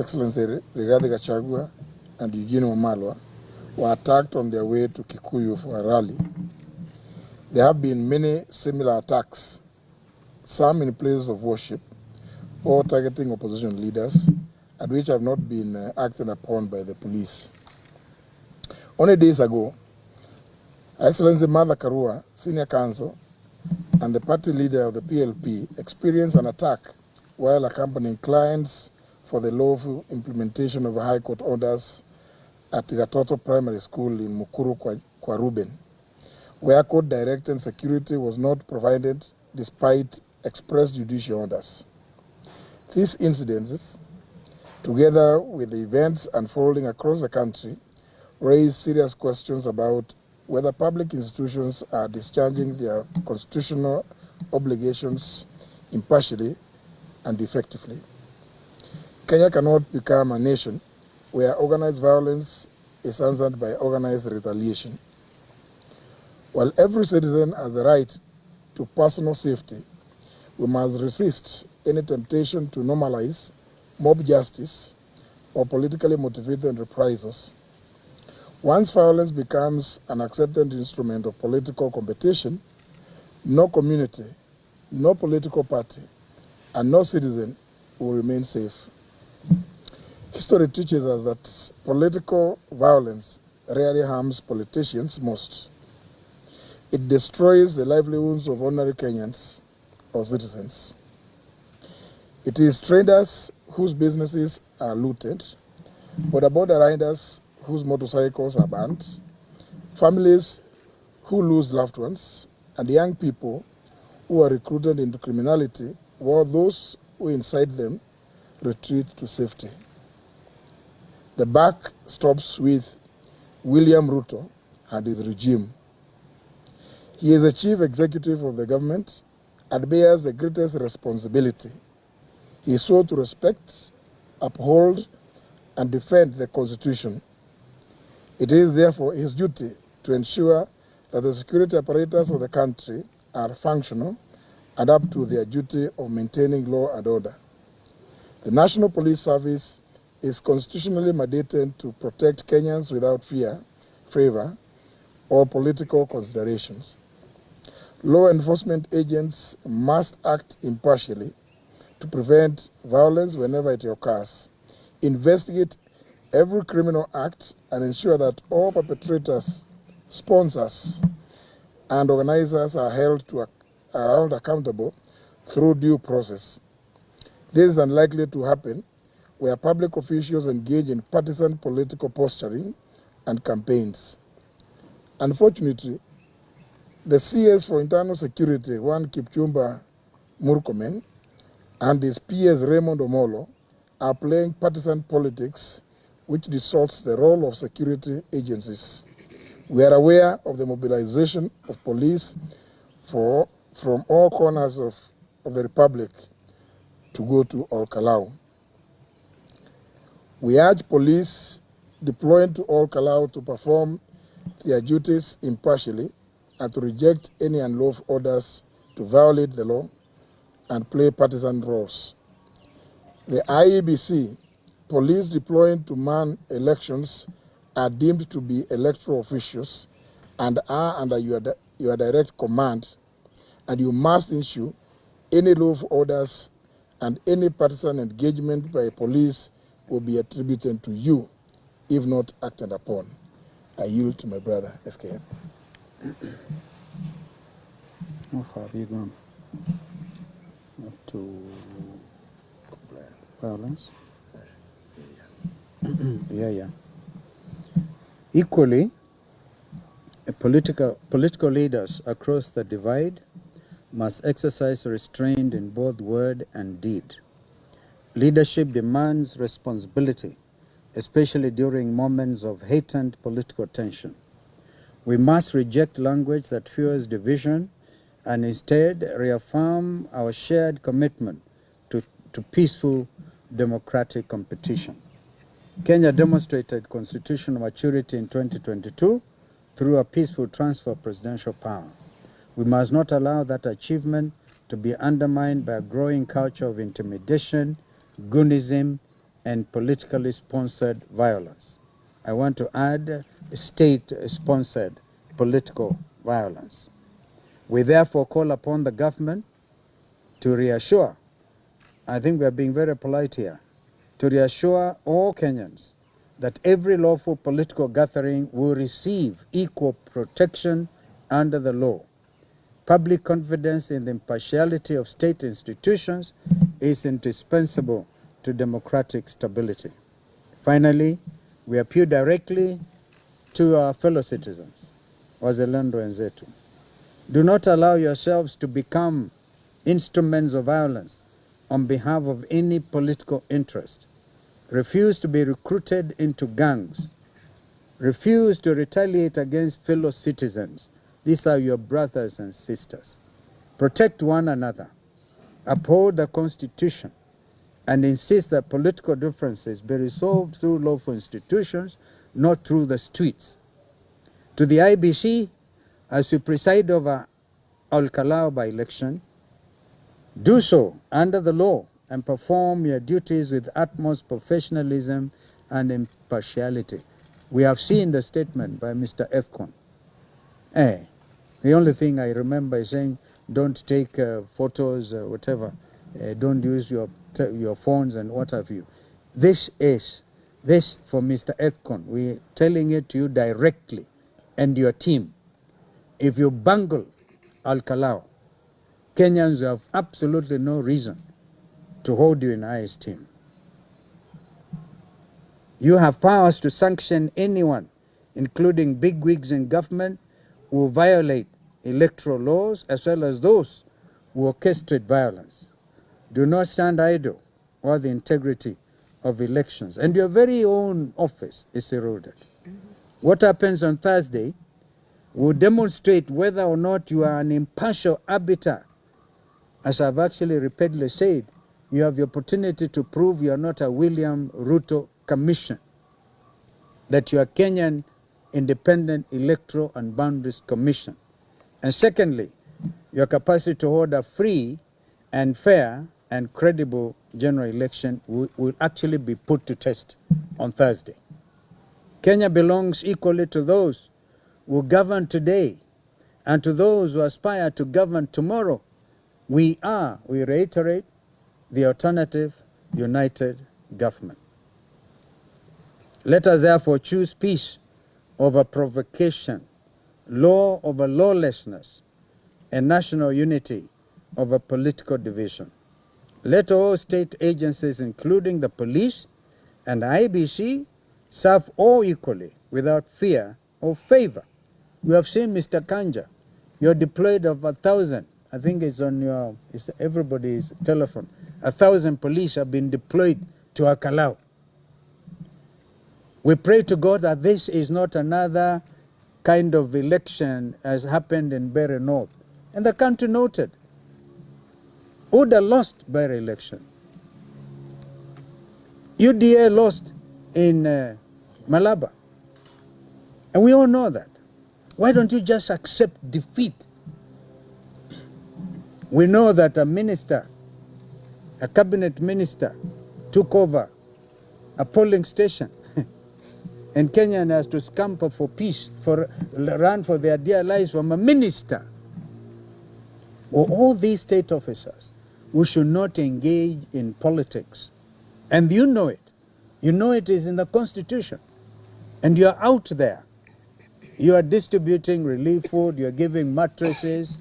Excellency Rigathi Gachagua and Eugene Wamalwa were attacked on their way to Kikuyu for a rally. There have been many similar attacks, some in places of worship or targeting opposition leaders, and which have not been acted upon by the police. Only days ago, Excellency Martha Karua, Senior Counsel, and the party leader of the PLP experienced an attack while accompanying clients for the lawful implementation of High Court orders at Gatoto Primary School in Mukuru kwa Ruben, where court-directed security was not provided despite express judicial orders. These incidences, together with the events unfolding across the country, raise serious questions about whether public institutions are discharging their constitutional obligations impartially and effectively. Kenya cannot become a nation where organized violence is answered by organized retaliation. While every citizen has the right to personal safety, we must resist any temptation to normalize mob justice or politically motivated reprisals. Once violence becomes an accepted instrument of political competition, no community, no political party, and no citizen will remain safe. History teaches us that political violence rarely harms politicians most. It destroys the livelihoods of ordinary Kenyans or citizens. It is traders whose businesses are looted, border riders whose motorcycles are burnt, families who lose loved ones, and young people who are recruited into criminality, while those who incite them retreat to safety. The buck stops with William Ruto and his regime. He is the chief executive of the government and bears the greatest responsibility. He is sworn to respect, uphold, and defend the Constitution. It is therefore his duty to ensure that the security apparatus of the country are functional and up to their duty of maintaining law and order. The National Police Service is constitutionally mandated to protect Kenyans without fear, favor, or political considerations. Law enforcement agents must act impartially to prevent violence whenever it occurs, investigate every criminal act, and ensure that all perpetrators, sponsors, and organizers are held accountable through due process. This is unlikely to happen where public officials engage in partisan political posturing and campaigns. Unfortunately, the CS for Internal Security, Juan Kipchumba Murkomen, and his PS Raymond Omolo are playing partisan politics, which distorts the role of security agencies. We are aware of the mobilization of police from all corners of the Republic to go to Olkalau. We urge police deployed to Olkalau to perform their duties impartially and to reject any unlawful orders to violate the law and play partisan roles. The IEBC, police deployed to man elections, are deemed to be electoral officials and are under your direct command, and you must issue any lawful orders, and any partisan engagement by police will be attributed to you if not acted upon. I yield to my brother, SKM. How far have you gone? Up to violence? Yeah. Equally, political leaders across the divide must exercise restraint in both word and deed. Leadership demands responsibility, especially during moments of heightened political tension. We must reject language that fuels division and instead reaffirm our shared commitment to peaceful democratic competition. Kenya demonstrated constitutional maturity in 2022 through a peaceful transfer of presidential power. We must not allow that achievement to be undermined by a growing culture of intimidation, Goonism, and politically sponsored violence. I want to add state-sponsored political violence. We therefore call upon the government to reassure, I think we are being very polite here, to reassure all Kenyans that every lawful political gathering will receive equal protection under the law. Public confidence in the impartiality of state institutions is indispensable to democratic stability. Finally, we appeal directly to our fellow citizens, wazalendo wenzetu. Do not allow yourselves to become instruments of violence on behalf of any political interest. Refuse to be recruited into gangs. Refuse to retaliate against fellow citizens. These are your brothers and sisters. Protect one another. Uphold the Constitution and insist that political differences be resolved through lawful institutions, not through the streets. To the IBC, as you preside over Al-Kalau by-election, do so under the law and perform your duties with utmost professionalism and impartiality. We have seen the statement by Mr. Efcon. The only thing I remember is saying, don't take photos, whatever. Don't use your phones and what have you. This for Mr. Efcon. We're telling it to you directly and your team. If you bungle Al-Kalau, Kenyans have absolutely no reason to hold you in high esteem. You have powers to sanction anyone, including bigwigs in government, who violate electoral laws as well as those who orchestrate violence. Do not stand idle while the integrity of elections and your very own office is eroded. What happens on Thursday will demonstrate whether or not you are an impartial arbiter. As I've actually repeatedly said, you have the opportunity to prove you are not a William Ruto commission, that you are Kenyan Independent Electoral and Boundaries Commission. And secondly, your capacity to hold a free and fair and credible general election will actually be put to test on Thursday. Kenya belongs equally to those who govern today and to those who aspire to govern tomorrow. We reiterate, the alternative united government. Let us therefore choose peace over provocation, law over lawlessness, and national unity over political division. Let all state agencies, including the police and IBC, serve all equally without fear or favor. We have seen, Mr. Kanja, you're deployed of 1,000. I think it's on everybody's telephone. 1,000 police have been deployed to Al-Kalau. We pray to God that this is not another kind of election as happened in Bere North. And the country noted. UDA lost Bere election. UDA lost in Malaba. And we all know that. Why don't you just accept defeat? We know that a minister, a cabinet minister, took over a polling station. And Kenyan has to scamper for peace, run for their dear lives from a minister. Well, all these state officers, we should not engage in politics. And you know it. You know it is in the Constitution. And you are out there. You are distributing relief food, you are giving mattresses.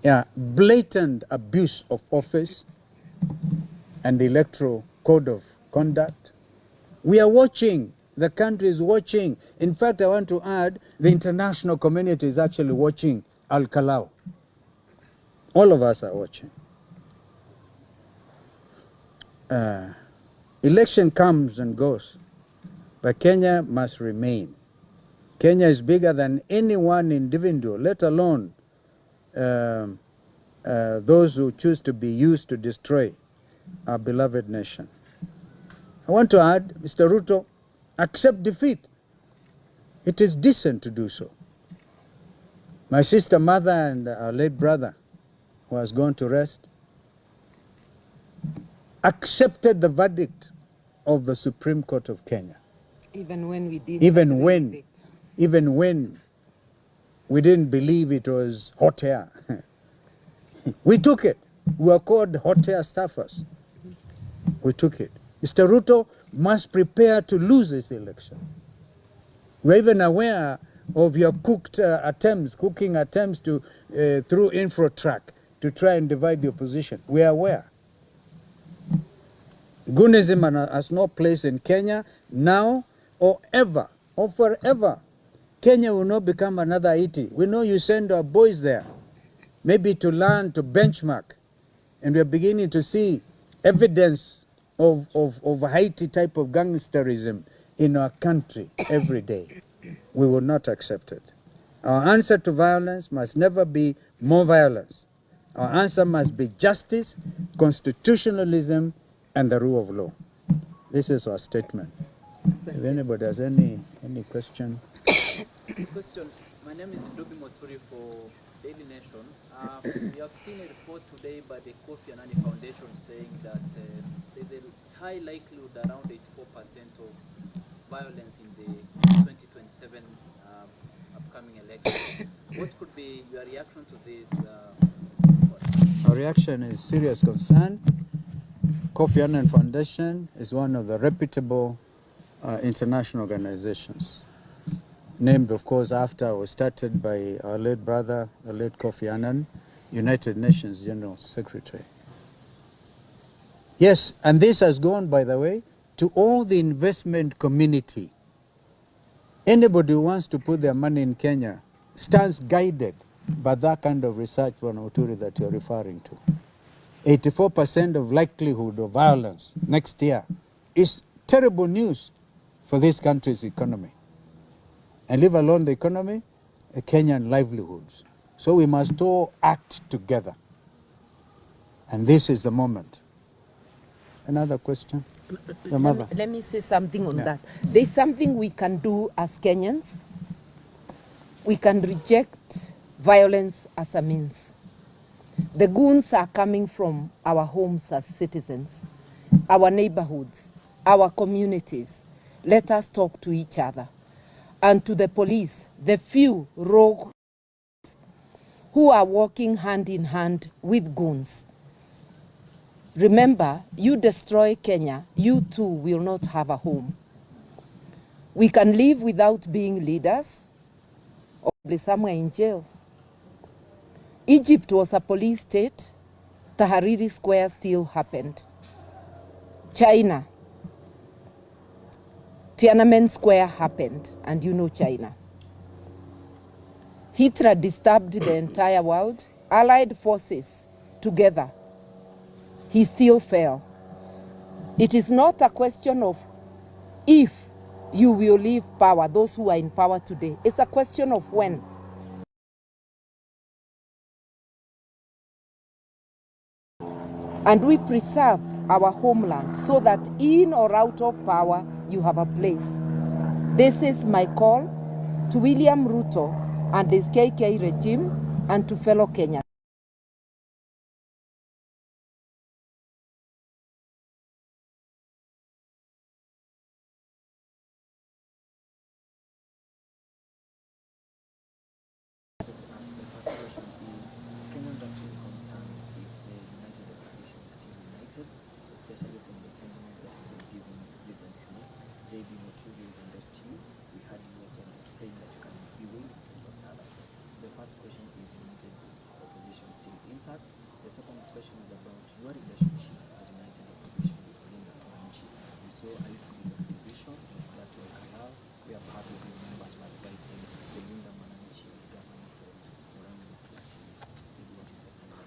Yeah, blatant abuse of office and the electoral code of conduct. We are watching. The country is watching. In fact, I want to add, the international community is actually watching Al-Kalau. All of us are watching. Election comes and goes, but Kenya must remain. Kenya is bigger than any one individual, let alone those who choose to be used to destroy our beloved nation. I want to add, Mr. Ruto, accept defeat. It is decent to do so. My sister, mother, and our late brother, who has gone to rest, accepted the verdict of the Supreme Court of Kenya. Even when we did. Even when we didn't believe it was hot air. We took it. We were called hot air staffers. We took it. Mr. Ruto must prepare to lose this election. We're even aware of your cooking attempts to through Infratrack to try and divide the opposition. We are aware. Goonism has no place in Kenya now or ever or forever. Kenya will not become another Haiti. We know you send our boys there, maybe to learn, to benchmark, and we're beginning to see evidence of Haiti type of gangsterism in our country every day. We will not accept it. Our answer to violence must never be more violence. Our answer must be justice, constitutionalism, and the rule of law. This is our statement. If anybody has any question. Question. My name is Ndubi Moturi for Daily Nation. We have seen a report today by the Kofi Annan Foundation saying that there's a high likelihood around 84% of violence in the 2027 upcoming election. What could be your reaction to this? Our reaction is serious concern. Kofi Annan Foundation is one of the reputable international organizations, named, of course, after, was started by our late brother, the late Kofi Annan, United Nations General Secretary. Yes, and this has gone, by the way, to all the investment community. Anybody who wants to put their money in Kenya stands guided by that kind of research, Uturi, that you're referring to. 84% of likelihood of violence next year is terrible news for this country's economy. And leave alone the economy, Kenyan livelihoods. So we must all act together. And this is the moment. Another question? Your mother. Let me say something on that. There's something we can do as Kenyans. We can reject violence as a means. The goons are coming from our homes as citizens, our neighborhoods, our communities. Let us talk to each other. And to the police, the few rogue who are working hand in hand with goons. Remember, you destroy Kenya, you too will not have a home. We can live without being leaders or be somewhere in jail. Egypt was a police state. Tahrir Square still happened. China, Tiananmen Square happened, and you know China. Hitler disturbed the entire world, allied forces together. He still fell. It is not a question of if you will leave power, those who are in power today. It's a question of when. And we preserve our homeland so that in or out of power, you have a place. This is my call to William Ruto and his KK regime and to fellow Kenyans.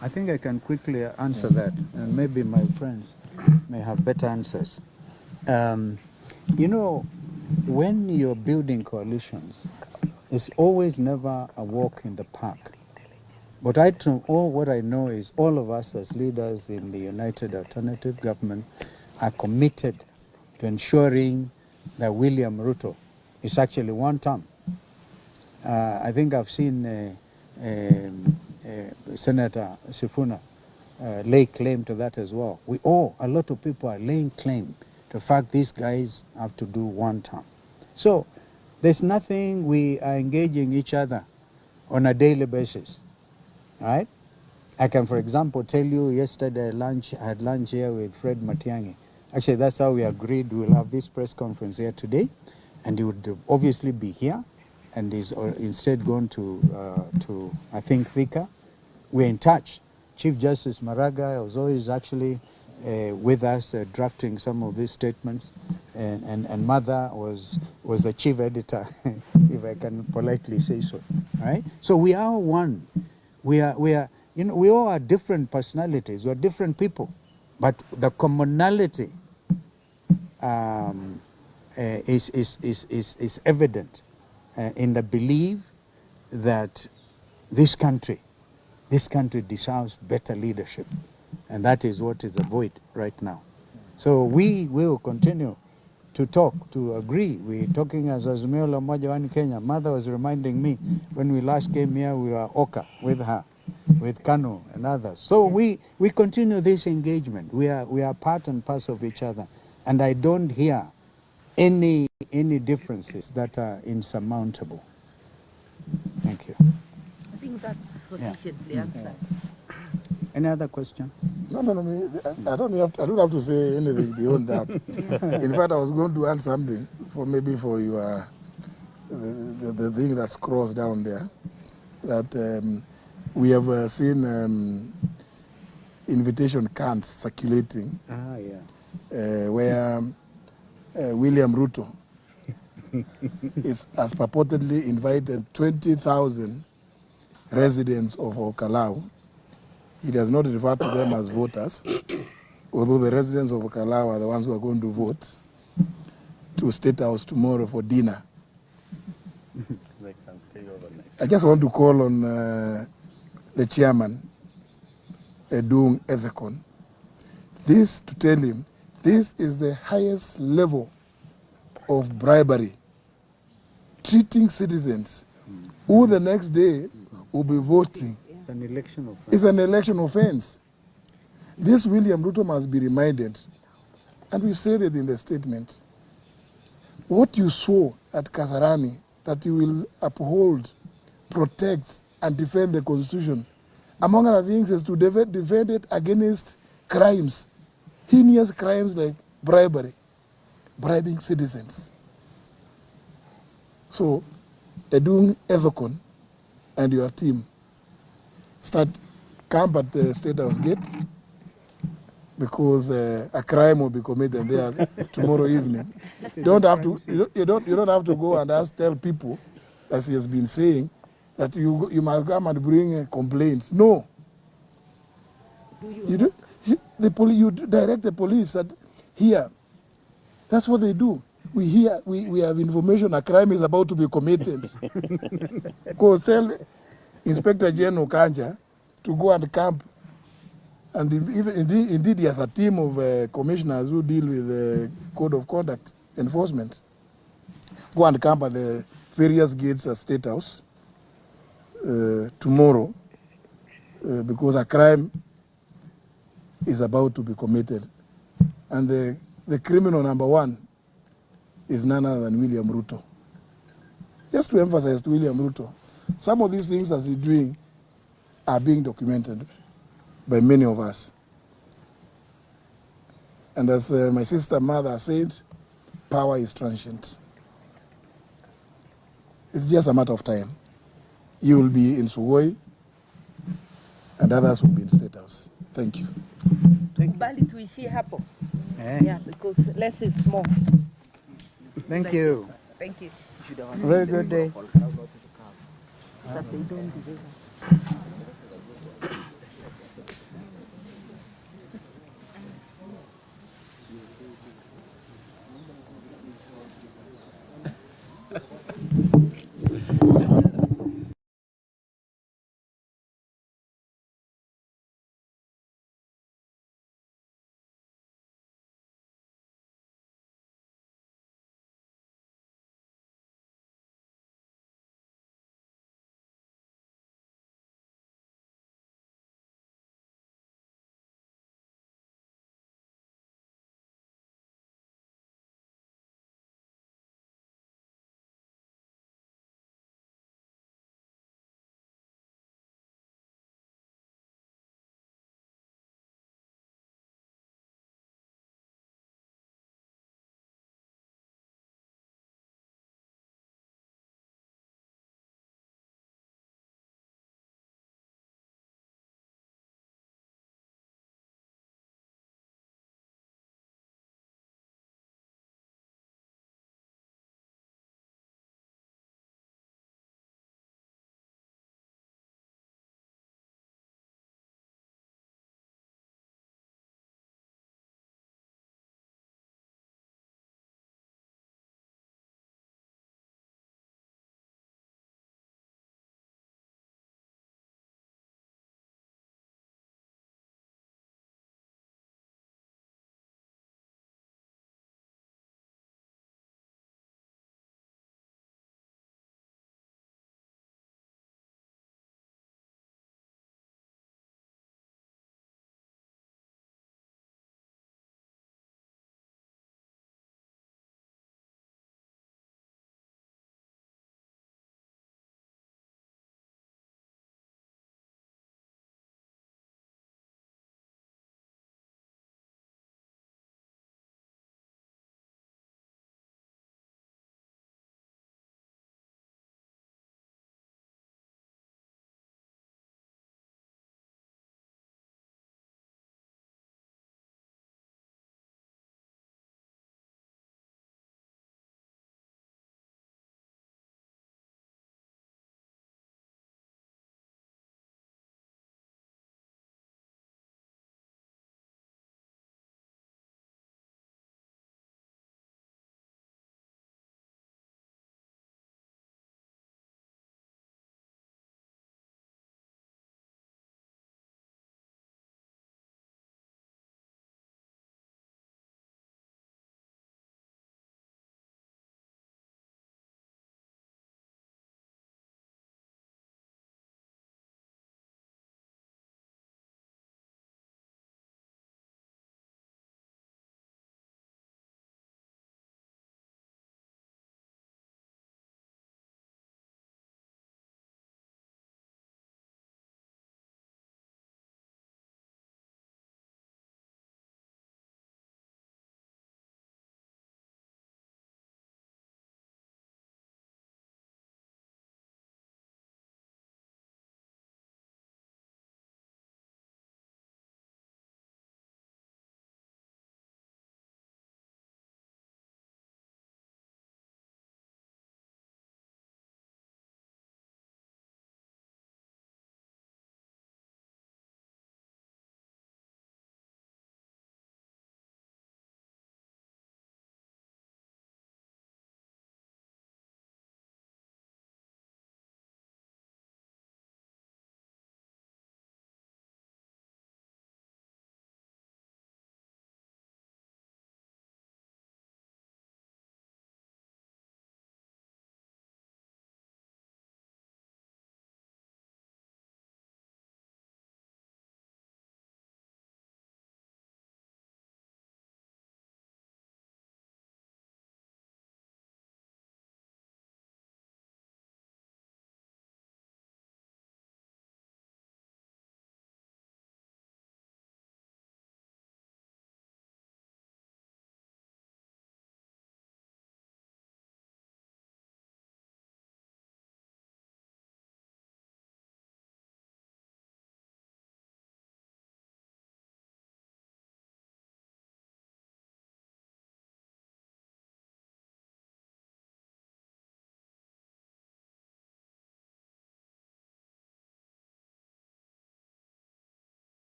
I think I can quickly answer that, and maybe my friends may have better answers. You know, when you're building coalitions, it's always never a walk in the park. But what I know is all of us as leaders in the United Alternative Government are committed to ensuring that William Ruto is actually one term. I think I've seen Senator Sifuna lay claim to that as well. A lot of people are laying claim the fact these guys have to do one term. So there's nothing we are engaging each other on a daily basis, right? I can, for example, tell you yesterday I had lunch here with Fred Matiang'i. Actually, that's how we agreed we'll have this press conference here today, and he would obviously be here, and he's instead gone to I think, Thika. We're in touch. Chief Justice Maraga was always actually with us drafting some of these statements, and Mother was the chief editor, if I can politely say so. Right? So we are one. We are, we all are different personalities. We're different people, but the commonality is evident in the belief that this country deserves better leadership, and that is what is a void right now. So we will continue to talk, to agree. We're talking as Azimio la Umoja One Kenya. Mother was reminding me when we last came here, we were Oka with her, with Kanu and others. So we continue this engagement. We are part and parcel of each other, and I don't hear any differences that are insurmountable. Thank you. I think that's sufficiently answered. Any other question? No. I don't have to say anything beyond that. In fact, I was going to add something for your the thing that's crossed down there. That we have seen invitation cards circulating. Where William Ruto has purportedly invited 20,000 residents of Okalau. He does not refer to them as voters, although the residents of Okalau are the ones who are going to vote, to State House tomorrow for dinner. They can stay overnight. I just want to call on the chairman, Edung Ethekon, to tell him this is the highest level of bribery, treating citizens who the next day will be voting. It's an election offense. It's an election offense. This William Ruto must be reminded, and we said it in the statement, what you swore at Kasarani, that you will uphold, protect, and defend the Constitution, among other things, is to defend it against crimes, heinous crimes like bribery, bribing citizens. So, Edung Ethekon and your team camp at the State House gate, because a crime will be committed there tomorrow evening. You don't have to go and tell people, as he has been saying, that you must come and bring complaints. No. You direct the police that here. That's what they do. We have information a crime is about to be committed. Go tell Inspector General Kanja to go and camp. And indeed, he has a team of commissioners who deal with the code of conduct enforcement. Go and camp at the various gates at State House tomorrow, because a crime is about to be committed. And the criminal number one is none other than William Ruto. Just to emphasize to William Ruto, some of these things that he's doing are being documented by many of us. And as my sister Mother said, power is transient. It's just a matter of time. You will be in Sugoi, and others will be in State House. Thank you. Kubali tuishie hapo. Yeah, because less is more. Thank you. Thank you. Very good day. That they don't deliver.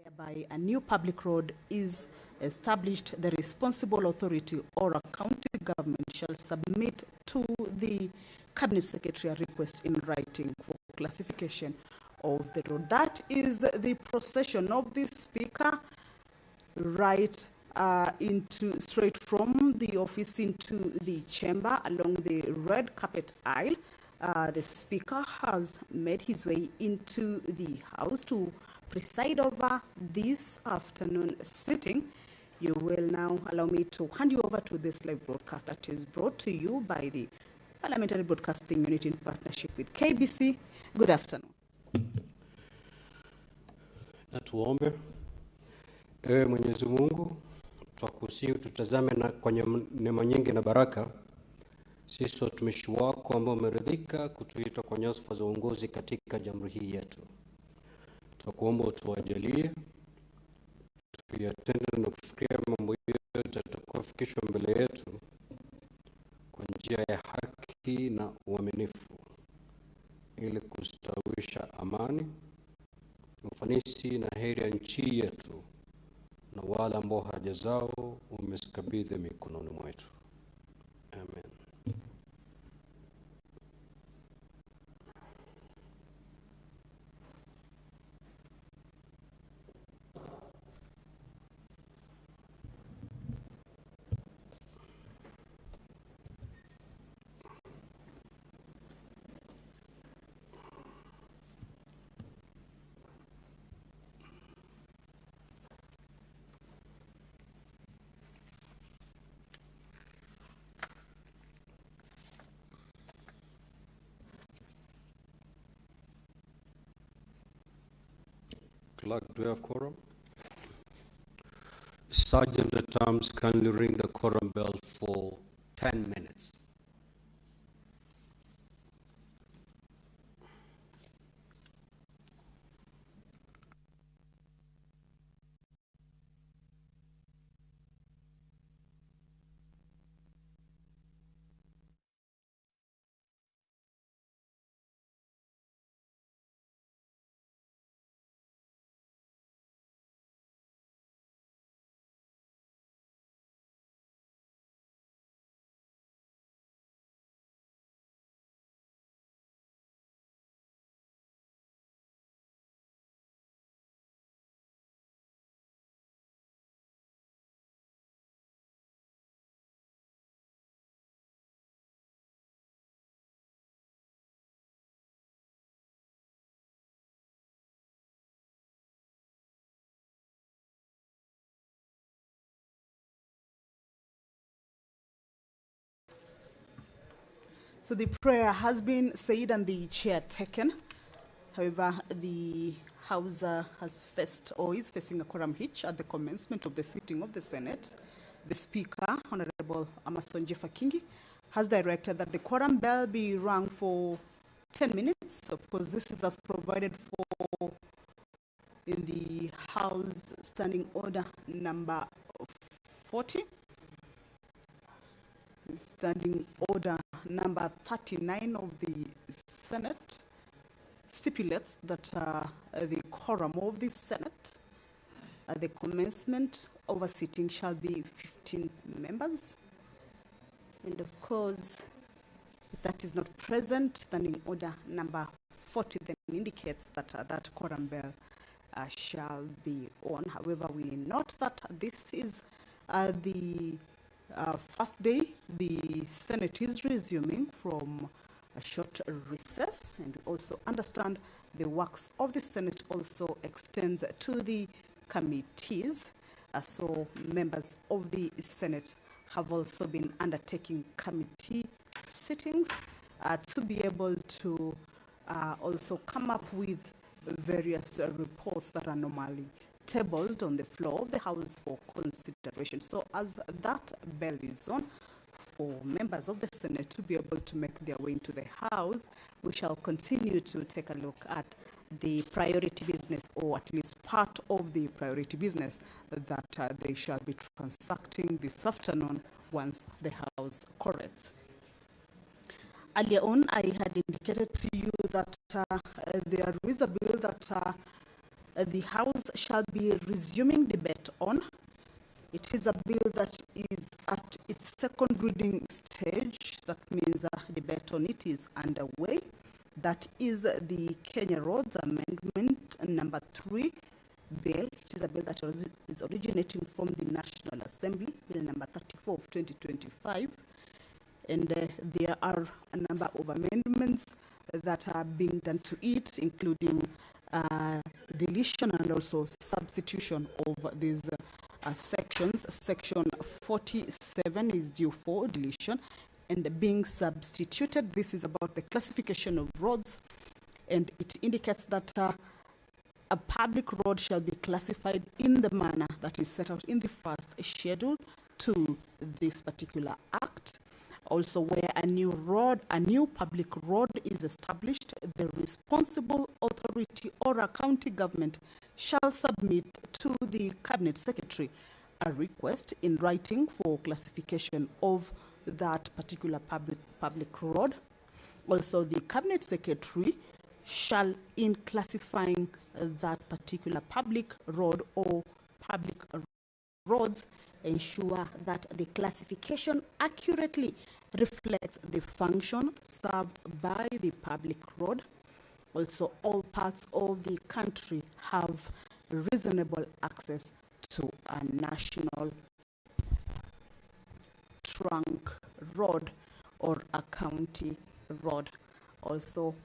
whereby a new public road is established, the responsible authority or a county government shall submit to the Cabinet Secretary a request in writing for classification of the road. That is the procession of the Speaker right into straight from the office into the chamber along the red carpet aisle. The Speaker has made his way into the House to preside over this afternoon sitting. You will now allow me to hand you over to this live broadcast that is brought to you by the Parliamentary Broadcasting Unit in partnership with KBC. Good afternoon. Na tuombe. Ewe Mwenyezi Mungu, twakusihi tutazame na kwenye neema nyingi na baraka. Sisi watumishi wako ambao umeridhika kutuita kwa nyadhifa za uongozi katika jamhuri hii yetu. Twakuomba utuwajalie tuyatende na kufikiria mambo yote yatakayofikishwa mbele yetu kwa njia ya haki na uaminifu, ili kustawisha amani, ufanisi na heri ya nchi yetu na wale ambao haja zao umezikabidhi mikononi mwetu. Amen. Clerk, do we have quorum? Sergeant at Arms, kindly ring the quorum bell for 10 minutes. So the prayer has been said and the chair taken. However, the House has faced or is facing a quorum hitch at the commencement of the sitting of the Senate. The Speaker, Honorable Amason Jeffa Kingi, has directed that the quorum bell be rung for 10 minutes. Of course, this is as provided for in the House Standing Order number 40. Standing Order number 39 of the Senate stipulates that the quorum of the Senate at the commencement of a sitting shall be 15 members. And of course, if that is not present, Standing Order number 40 then indicates that that quorum bell shall be on. However, we note that this is the first day the Senate is resuming from a short recess, and we also understand the works of the Senate also extends to the committees. So members of the Senate have also been undertaking committee sittings to be able to also come up with various reports that are normally tabled on the floor of the House for consideration. So as that bell is on for members of the Senate to be able to make their way into the House, we shall continue to take a look at the priority business, or at least part of the priority business that they shall be transacting this afternoon once the House corrects. Earlier on, I had indicated to you that there is a bill that the House shall be resuming debate on. It is a bill that is at its second reading stage. That means debate on it is underway. That is the Kenya Roads Amendment number 3 bill. It is a bill that is originating from the National Assembly, bill number 34 of 2025. And there are a number of amendments that are being done to it, including deletion and also substitution of these sections. Section 47 is due for deletion and being substituted. This is about the classification of roads, and it indicates that a public road shall be classified in the manner that is set out in the first schedule to this particular act. Also, where a new public road is established, the responsible authority or a county government shall submit to the Cabinet Secretary a request in writing for classification of that particular public road. Also, the Cabinet Secretary shall, in classifying that particular public road or public roads, ensure that the classification accurately reflects the function served by the public road. Also, all parts of the country have reasonable access to a national trunk road or a county road. Also,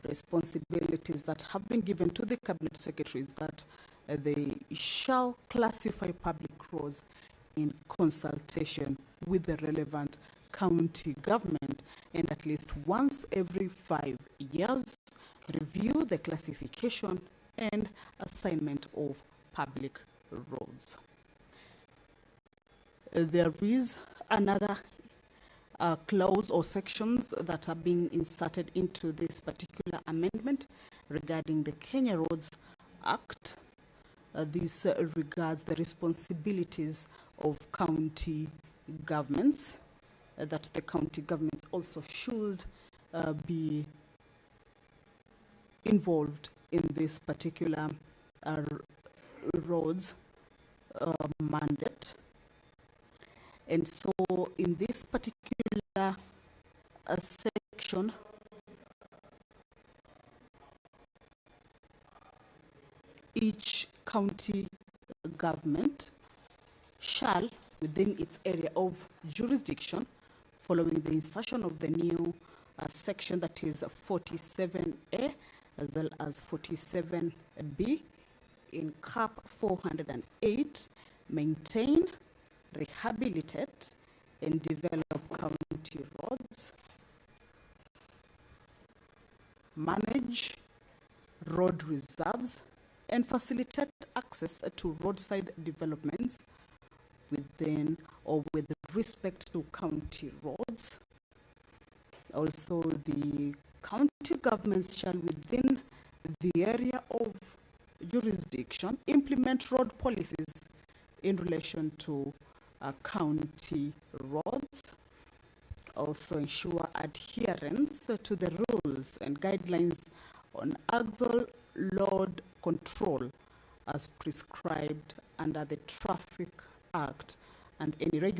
responsibilities that have been given to the Cabinet Secretaries that they shall classify public roads in consultation with the relevant county government, and at least once every 5 years review the classification and assignment of public roads. There is another clause or sections that are being inserted into this particular amendment regarding the Kenya Roads Act. This regards the responsibilities of county governments, that the county government also should be involved in this particular roads mandate. And so in this particular section, each county government shall, within its area of jurisdiction, following the insertion of the new section that is 47A as well as 47B in CAP 408, maintain, rehabilitate, and develop county roads, manage road reserves, and facilitate access to roadside developments within or with respect to county roads. Also, the county governments shall, within the area of jurisdiction, implement road policies in relation to county roads. Also, ensure adherence to the rules and guidelines on axle load control as prescribed under the Traffic Act, and any